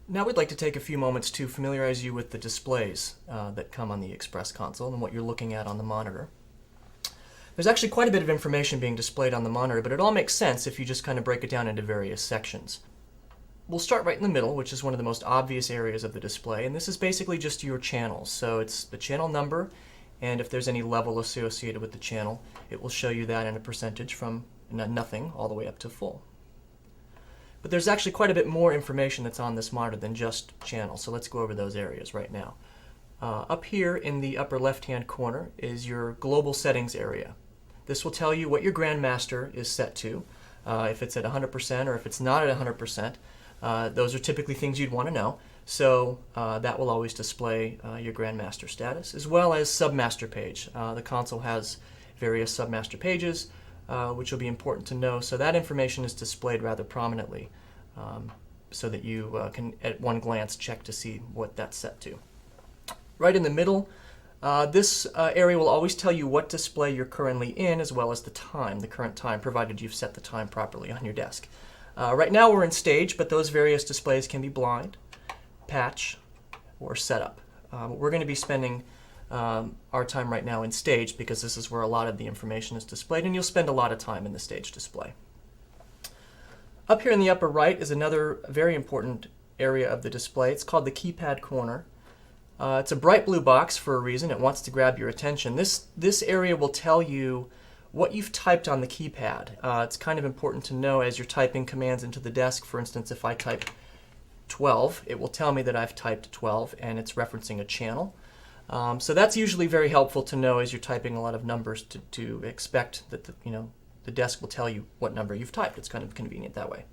Now we'd like to take a few moments to familiarize you with the displays that come on the Express console and what you're looking at on the monitor. There's actually quite a bit of information being displayed on the monitor, but it all makes sense if you just kind of break it down into various sections. We'll start right in the middle, which is one of the most obvious areas of the display, and this is basically just your channels. So it's the channel number, and if there's any level associated with the channel, it will show you that in a percentage from nothing all the way up to full. But there's actually quite a bit more information that's on this monitor than just channels, so let's go over those areas right now. Up here in the upper left-hand corner is your global settings area. This will tell you what your grandmaster is set to, if it's at 100% or if it's not at 100%. Those are typically things you'd want to know, so that will always display your grandmaster status, as well as submaster page. The console has various submaster pages, which will be important to know, so that information is displayed rather prominently, so that you can at one glance check to see what that's set to. Right in the middle, this area will always tell you what display you're currently in, as well as the time, the current time, provided you've set the time properly on your desk. Right now we're in stage, but those various displays can be blind, patch, or setup. We're going to be spending our time right now in stage because this is where a lot of the information is displayed, and you'll spend a lot of time in the stage display. Up here in the upper right is another very important area of the display. It's called the keypad corner. It's a bright blue box for a reason. It wants to grab your attention. This area will tell you what you've typed on the keypad. It's kind of important to know as you're typing commands into the desk. For instance, if I type 12, it will tell me that I've typed 12 and it's referencing a channel. So that's usually very helpful to know as you're typing a lot of numbers to expect that the desk will tell you what number you've typed. It's kind of convenient that way.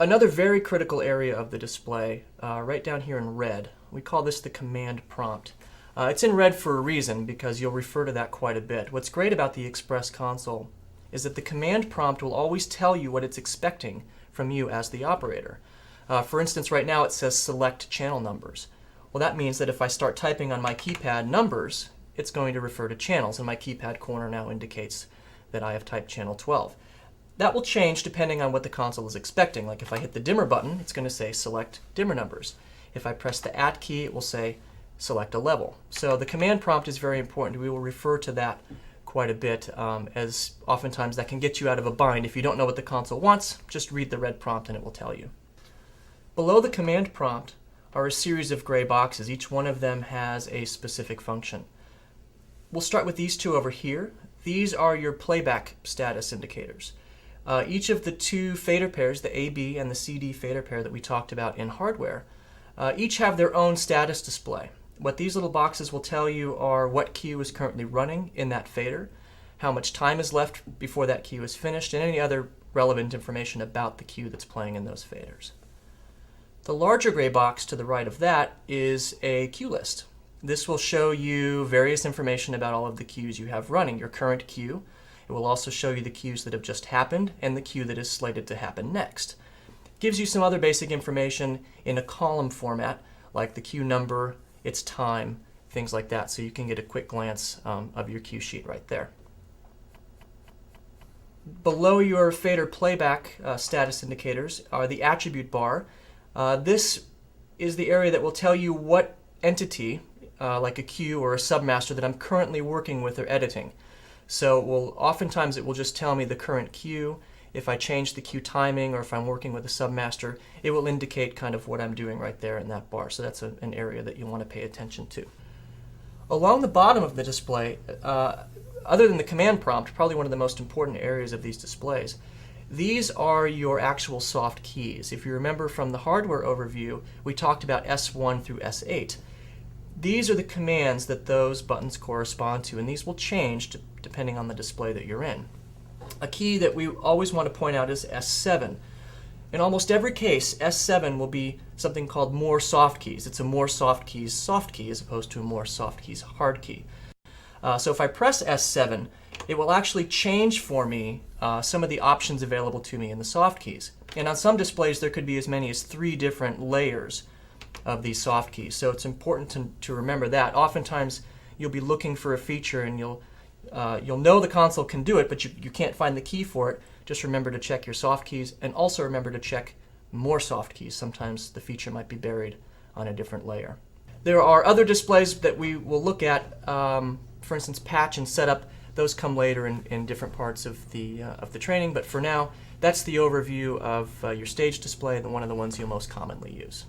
Another very critical area of the display, right down here in red, we call this the command prompt. It's in red for a reason because you'll refer to that quite a bit. What's great about the Express console is that the command prompt will always tell you what it's expecting from you as the operator. For instance, right now it says select channel numbers. Well, that means that if I start typing on my keypad numbers, it's going to refer to channels, and my keypad corner now indicates that I have typed channel 12. That will change depending on what the console is expecting. Like if I hit the dimmer button, it's going to say select dimmer numbers. If I press the at key, it will say select a level. So the command prompt is very important. We will refer to that quite a bit, as oftentimes that can get you out of a bind. If you don't know what the console wants, just read the red prompt and it will tell you. Below the command prompt are a series of gray boxes. Each one of them has a specific function. We'll start with these two over here. These are your playback status indicators. Each of the two fader pairs, the AB and the CD fader pair that we talked about in hardware, each have their own status display. What these little boxes will tell you are what cue is currently running in that fader, how much time is left before that cue is finished, and any other relevant information about the cue that's playing in those faders. The larger gray box to the right of that is a cue list. This will show you various information about all of the cues you have running, your current cue. It will also show you the cues that have just happened and the cue that is slated to happen next. It gives you some other basic information in a column format, like the cue number, its time, things like that, so you can get a quick glance of your cue sheet right there. Below your fader playback status indicators are the attribute bar. This is the area that will tell you what entity, like a cue or a submaster, that I'm currently working with or editing. So oftentimes it will just tell me the current cue. If I change the cue timing or if I'm working with a submaster, it will indicate kind of what I'm doing right there in that bar. So that's an area that you want to pay attention to. Along the bottom of the display, other than the command prompt, probably one of the most important areas of these displays, these are your actual soft keys. If you remember from the hardware overview, we talked about S1 through S8. These are the commands that those buttons correspond to, and these will change depending on the display that you're in. A key that we always want to point out is S7. In almost every case, S7 will be something called more soft keys. It's a more soft keys soft key as opposed to a more soft keys hard key. So if I press S7, it will actually change for me some of the options available to me in the soft keys. And on some displays, there could be as many as 3 different layers of these soft keys. So it's important to remember that. Oftentimes, you'll be looking for a feature and you'll know the console can do it, but you can't find the key for it. Just remember to check your soft keys and also remember to check more soft keys. Sometimes the feature might be buried on a different layer. There are other displays that we will look at, for instance, patch and setup. Those come later in different parts of the training, but for now, that's the overview of your stage display, one of the ones you'll most commonly use.